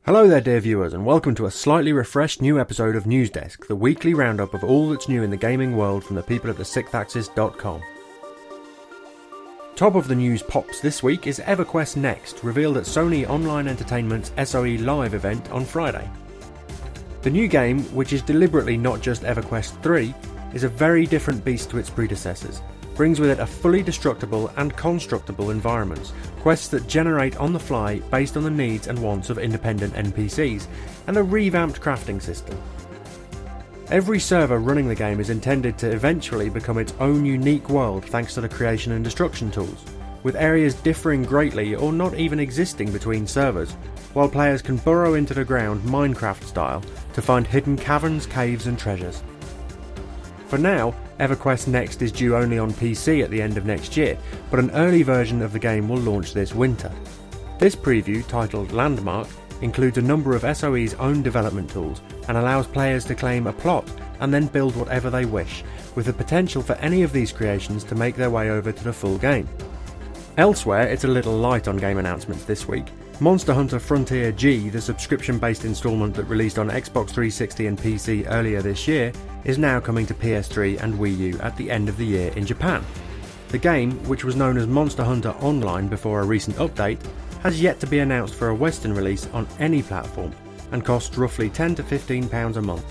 Hello there dear viewers, and welcome to a slightly refreshed new episode of Newsdesk, the weekly roundup of all that's new in the gaming world from the people at TheSixthAxis.com. Top of the news pops this week is Everquest Next, revealed at Sony Online Entertainment's SOE Live event on Friday. The new game, which is deliberately not just EverQuest 3, is a very different beast to its predecessors, brings with it a fully destructible and constructible environments, quests that generate on the fly based on the needs and wants of independent NPCs, and a revamped crafting system. Every server running the game is intended to eventually become its own unique world thanks to the creation and destruction tools, with areas differing greatly or not even existing between servers, while players can burrow into the ground Minecraft style to find hidden caverns, caves and treasures. For now, EverQuest Next is due only on PC at the end of next year, but an early version of the game will launch this winter. This preview, titled Landmark, includes a number of SOE's own development tools and allows players to claim a plot and then build whatever they wish, with the potential for any of these creations to make their way over to the full game. Elsewhere, it's a little light on game announcements this week. Monster Hunter Frontier G, the subscription-based installment that released on Xbox 360 and PC earlier this year, is now coming to PS3 and Wii U at the end of the year in Japan. The game, which was known as Monster Hunter Online before a recent update, has yet to be announced for a Western release on any platform and costs roughly £10 to £15 a month.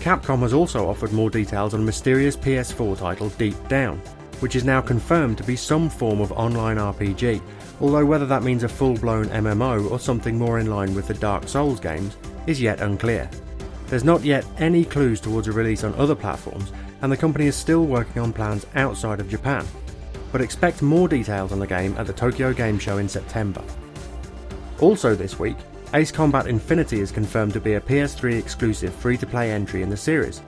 Capcom has also offered more details on a mysterious PS4 title Deep Down, which is now confirmed to be some form of online RPG, although whether that means a full-blown MMO or something more in line with the Dark Souls games is yet unclear. There's not yet any clues towards a release on other platforms, and the company is still working on plans outside of Japan, but expect more details on the game at the Tokyo Game Show in September. Also this week, Ace Combat Infinity is confirmed to be a PS3 exclusive free-to-play entry in the series.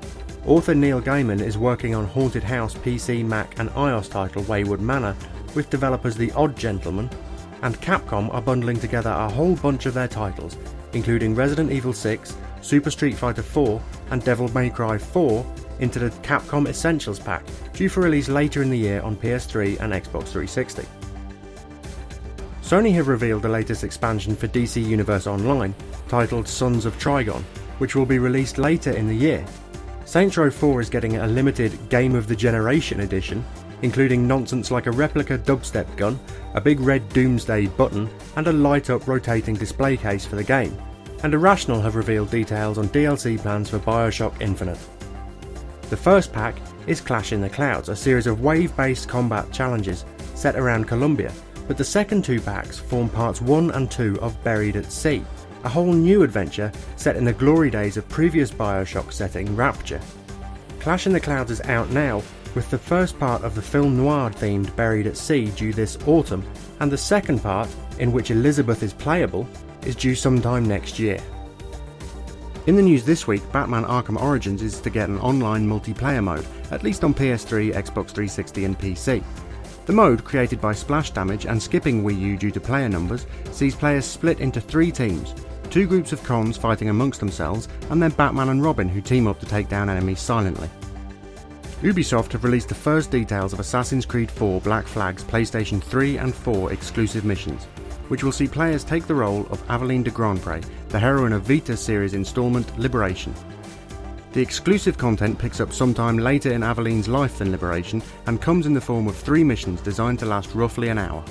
Author Neil Gaiman is working on Haunted House PC, Mac and iOS title Wayward Manor with developers The Odd Gentleman, and Capcom are bundling together a whole bunch of their titles, including Resident Evil 6, Super Street Fighter 4 and Devil May Cry 4 into the Capcom Essentials Pack, due for release later in the year on PS3 and Xbox 360. Sony have revealed the latest expansion for DC Universe Online, titled Sons of Trigon, which will be released later in the year. Saints Row 4 is getting a limited Game of the Generation edition, including nonsense like a replica dubstep gun, a big red Doomsday button, and a light-up rotating display case for the game. And Irrational have revealed details on DLC plans for BioShock Infinite. The first pack is Clash in the Clouds, a series of wave-based combat challenges set around Columbia, but the second two packs form parts 1 and 2 of Buried at Sea, a whole new adventure set in the glory days of previous BioShock setting Rapture. Clash in the Clouds is out now, with the first part of the film noir-themed Buried at Sea due this autumn, and the second part, in which Elizabeth is playable, is due sometime next year. In the news this week, Batman Arkham Origins is to get an online multiplayer mode, at least on PS3, Xbox 360 and PC. The mode, created by Splash Damage and skipping Wii U due to player numbers, sees players split into 3 teams, 2 groups of cons fighting amongst themselves, and then Batman and Robin who team up to take down enemies silently. Ubisoft have released the first details of Assassin's Creed 4 Black Flag's PlayStation 3 and 4 exclusive missions, which will see players take the role of Aveline de Grandpré, the heroine of Vita's series installment Liberation. The exclusive content picks up sometime later in Aveline's life than Liberation, and comes in the form of 3 missions designed to last roughly an hour.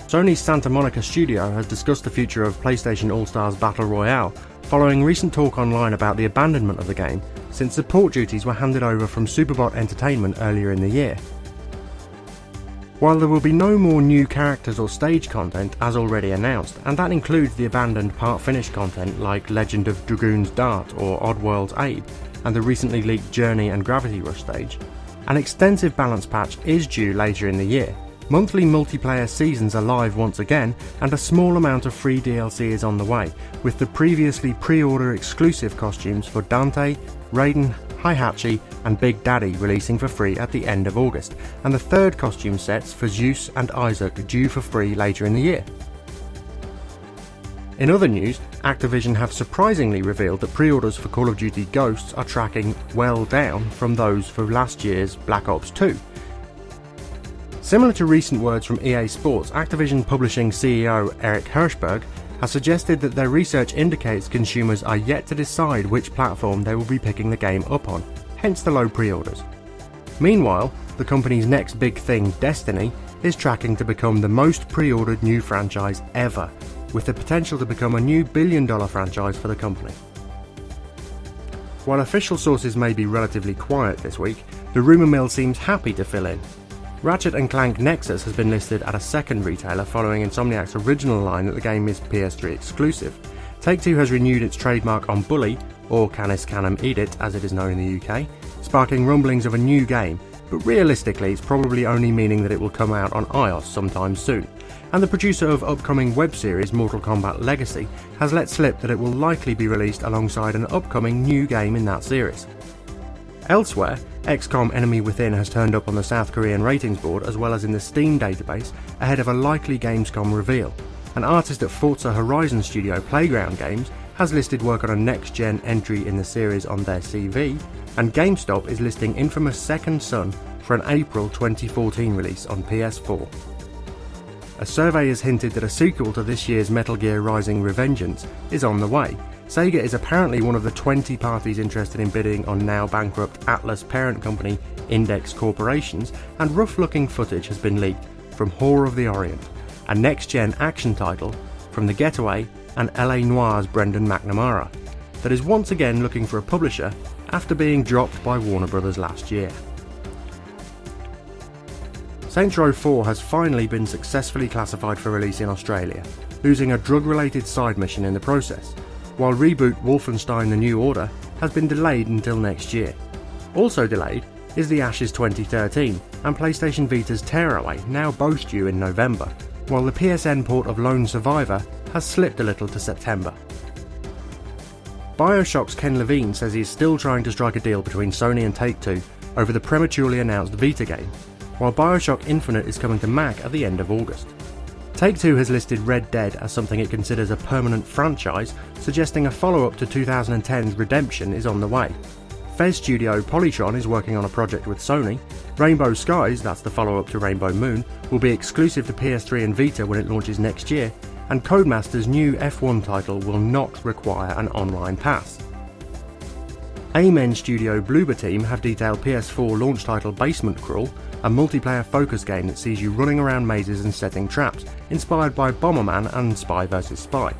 Sony's Santa Monica studio has discussed the future of PlayStation All-Stars Battle Royale, following recent talk online about the abandonment of the game, since support duties were handed over from Superbot Entertainment earlier in the year. While there will be no more new characters or stage content as already announced, and that includes the abandoned part-finished content like Legend of Dragoon's Dart or Oddworld's Abe, and the recently leaked Journey and Gravity Rush stage, an extensive balance patch is due later in the year. Monthly multiplayer seasons are live once again, and a small amount of free DLC is on the way, with the previously pre-order exclusive costumes for Dante, Raiden, Heihachi and Big Daddy releasing for free at the end of August, and the third costume sets for Zeus and Isaac due for free later in the year. In other news, Activision have surprisingly revealed that pre-orders for Call of Duty Ghosts are tracking well down from those for last year's Black Ops 2. Similar to recent words from EA Sports, Activision Publishing CEO Eric Hirschberg has suggested that their research indicates consumers are yet to decide which platform they will be picking the game up on, hence the low pre-orders. Meanwhile, the company's next big thing, Destiny, is tracking to become the most pre-ordered new franchise ever, with the potential to become a new billion-dollar franchise for the company. While official sources may be relatively quiet this week, the rumour mill seems happy to fill in. Ratchet & Clank Nexus has been listed at a second retailer following Insomniac's original line that the game is PS3 exclusive. Take-Two has renewed its trademark on Bully, or Canis Canem Edit as it is known in the UK, sparking rumblings of a new game, but realistically it's probably only meaning that it will come out on iOS sometime soon. And the producer of upcoming web series Mortal Kombat Legacy has let slip that it will likely be released alongside an upcoming new game in that series. Elsewhere, XCOM Enemy Within has turned up on the South Korean ratings board as well as in the Steam database ahead of a likely Gamescom reveal. An artist at Forza Horizon studio Playground Games has listed work on a next-gen entry in the series on their CV, and GameStop is listing Infamous Second Son for an April 2014 release on PS4. A survey has hinted that a sequel to this year's Metal Gear Rising Revengeance is on the way. Sega is apparently one of the 20 parties interested in bidding on now bankrupt Atlas parent company Index Corporations, and rough-looking footage has been leaked from Whore of the Orient, a next-gen action title from The Getaway and LA Noir's Brendan McNamara, that is once again looking for a publisher after being dropped by Warner Bros. Last year. Saints Row 4 has finally been successfully classified for release in Australia, losing a drug-related side mission in the process, while reboot Wolfenstein The New Order has been delayed until next year. Also delayed is The Ashes 2013 and PlayStation Vita's Tearaway, now both due in November, while the PSN port of Lone Survivor has slipped a little to September. BioShock's Ken Levine says he is still trying to strike a deal between Sony and Take-Two over the prematurely announced Vita game, while BioShock Infinite is coming to Mac at the end of August. Take-Two has listed Red Dead as something it considers a permanent franchise, suggesting a follow-up to 2010's Redemption is on the way. Fez studio Polytron is working on a project with Sony. Rainbow Skies, that's the follow-up to Rainbow Moon, will be exclusive to PS3 and Vita when it launches next year, and Codemaster's new F1 title will not require an online pass. Amen studio Bloober Team have detailed PS4 launch title Basement Crawl, a multiplayer focus game that sees you running around mazes and setting traps, inspired by Bomberman and Spy vs Spy.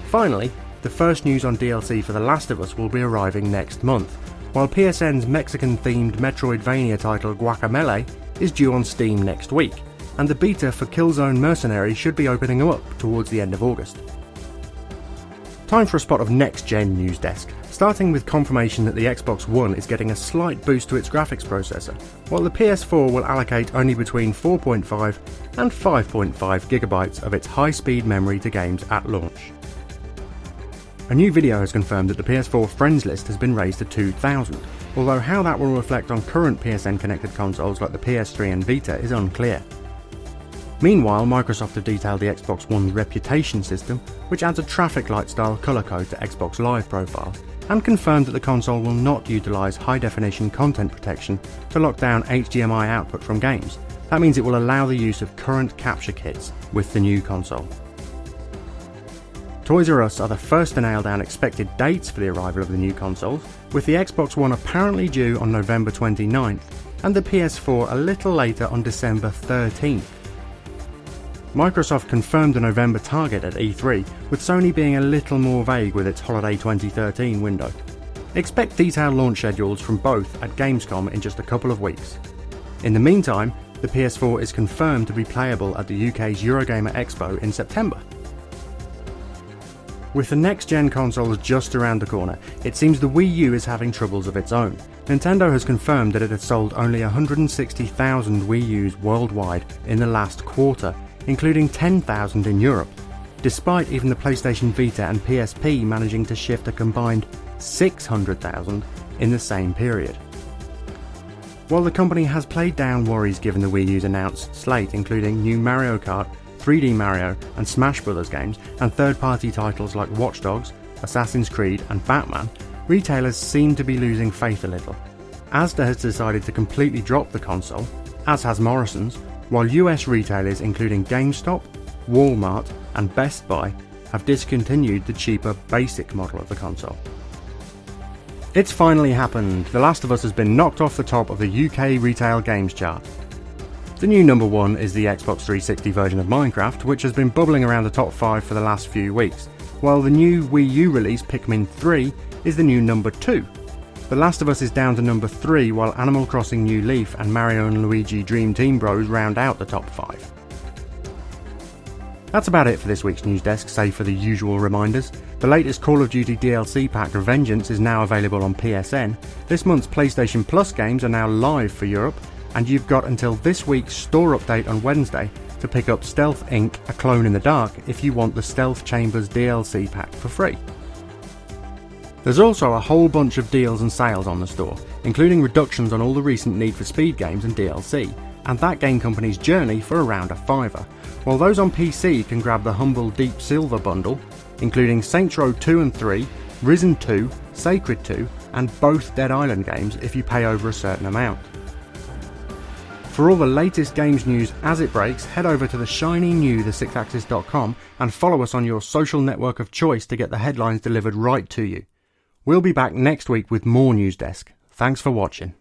Finally, the first news on DLC for The Last of Us will be arriving next month, while PSN's Mexican-themed Metroidvania title Guacamelee is due on Steam next week, and the beta for Killzone Mercenary should be opening up towards the end of August. Time for a spot of next-gen Newsdesk, starting with confirmation that the Xbox One is getting a slight boost to its graphics processor, while the PS4 will allocate only between 4.5 and 5.5 GB of its high-speed memory to games at launch. A new video has confirmed that the PS4 friends list has been raised to 2,000, although how that will reflect on current PSN-connected consoles like the PS3 and Vita is unclear. Meanwhile, Microsoft have detailed the Xbox One's reputation system, which adds a traffic light style colour code to Xbox Live profiles, and confirmed that the console will not utilise high-definition content protection to lock down HDMI output from games. That means it will allow the use of current capture kits with the new console. Toys R Us are the first to nail down expected dates for the arrival of the new consoles, with the Xbox One apparently due on November 29th and the PS4 a little later on December 13th. Microsoft confirmed a November target at E3, with Sony being a little more vague with its holiday 2013 window. Expect detailed launch schedules from both at Gamescom in just a couple of weeks. In the meantime, the PS4 is confirmed to be playable at the UK's Eurogamer Expo in September. With the next-gen consoles just around the corner, it seems the Wii U is having troubles of its own. Nintendo has confirmed that it had sold only 160,000 Wii U's worldwide in the last quarter, including 10,000 in Europe, despite even the PlayStation Vita and PSP managing to shift a combined 600,000 in the same period. While the company has played down worries given the Wii U's announced slate including new Mario Kart, 3D Mario and Smash Bros. Games, and third-party titles like Watch Dogs, Assassin's Creed and Batman, retailers seem to be losing faith a little. Asda has decided to completely drop the console, as has Morrison's, while US retailers including GameStop, Walmart and Best Buy have discontinued the cheaper basic model of the console. It's finally happened. The Last of Us has been knocked off the top of the UK retail games chart. The new number 1 is the Xbox 360 version of Minecraft, which has been bubbling around the top 5 for the last few weeks, while the new Wii U release Pikmin 3 is the new number 2. The Last of Us is down to number 3, while Animal Crossing New Leaf and Mario & Luigi Dream Team Bros round out the top 5. That's about it for this week's Newsdesk, save for the usual reminders. The latest Call of Duty DLC pack, Vengeance, is now available on PSN. This month's PlayStation Plus games are now live for Europe, and you've got until this week's store update on Wednesday to pick up Stealth Inc. A Clone in the Dark if you want the Stealth Chambers DLC pack for free. There's also a whole bunch of deals and sales on the store, including reductions on all the recent Need for Speed games and DLC, and That Game Company's Journey for around $5, while those on PC can grab the humble Deep Silver bundle, including Saints Row 2 and 3, Risen 2, Sacred 2, and both Dead Island games if you pay over a certain amount. For all the latest games news as it breaks, head over to the shiny new TheSixthAxis.com and follow us on your social network of choice to get the headlines delivered right to you. We'll be back next week with more Newsdesk. Thanks for watching.